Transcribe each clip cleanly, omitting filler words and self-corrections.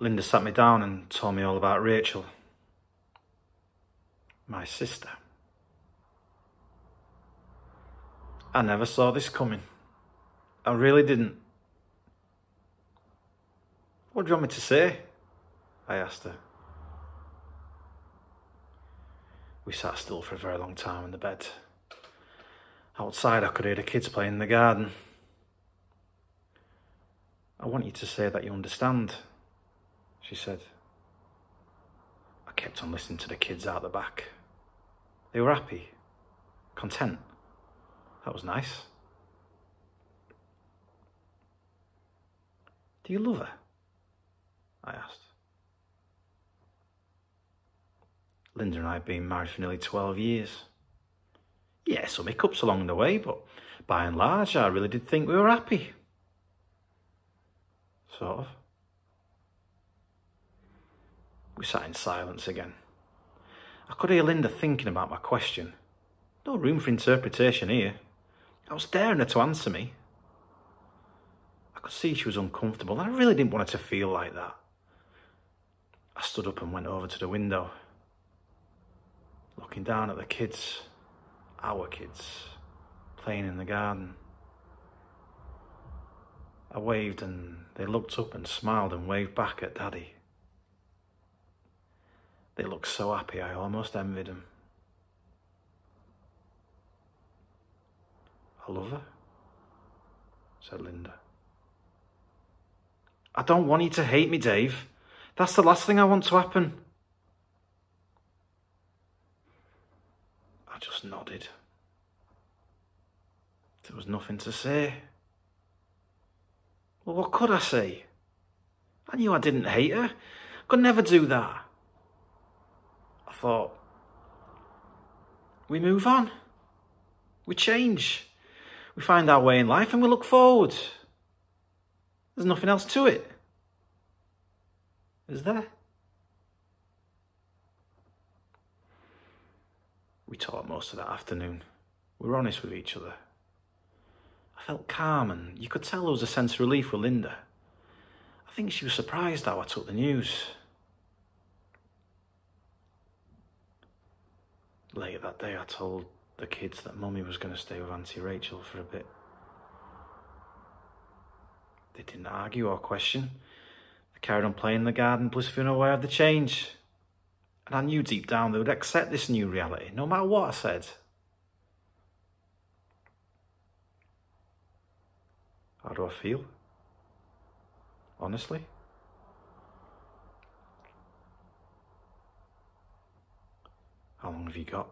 Linda sat me down and told me all about Rachel, my sister. I never saw this coming. I really didn't. What do you want me to say? I asked her. We sat still for a very long time in the bed. Outside I could hear the kids playing in the garden. I want you to say that you understand, she said. I kept on listening to the kids out the back. They were happy, content. That was nice. Do you love her? I asked. Linda and I had been married for nearly 12 years. Yeah, some hiccups along the way, but by and large, I really did think we were happy. Sort of. We sat in silence again. I could hear Linda thinking about my question. No room for interpretation here. I was daring her to answer me. I could see she was uncomfortable, and I really didn't want her to feel like that. I stood up and went over to the window, looking down at the kids, our kids, playing in the garden. I waved and they looked up and smiled and waved back at Daddy. They looked so happy I almost envied them. I love her, said Linda. I don't want you to hate me, Dave. That's the last thing I want to happen. I just nodded. There was nothing to say. Well, what could I say? I knew I didn't hate her. Could never do that. I thought, we move on. We change. We find our way in life and we look forward. There's nothing else to it. Is there? We talked most of that afternoon. We were honest with each other. I felt calm and you could tell there was a sense of relief with Linda. I think she was surprised how I took the news. Later that day I told the kids that Mummy was going to stay with Auntie Rachel for a bit. They didn't argue or question. They carried on playing in the garden, blissfully unaware of the change. And I knew deep down they would accept this new reality, no matter what I said. How do I feel? Honestly? How long have you got?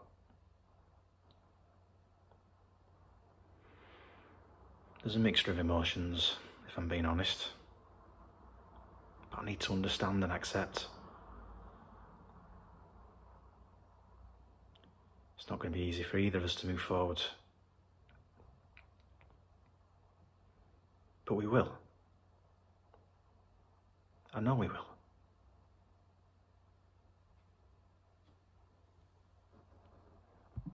There's a mixture of emotions, if I'm being honest. But I need to understand and accept. It's not going to be easy for either of us to move forward. But we will. I know we will.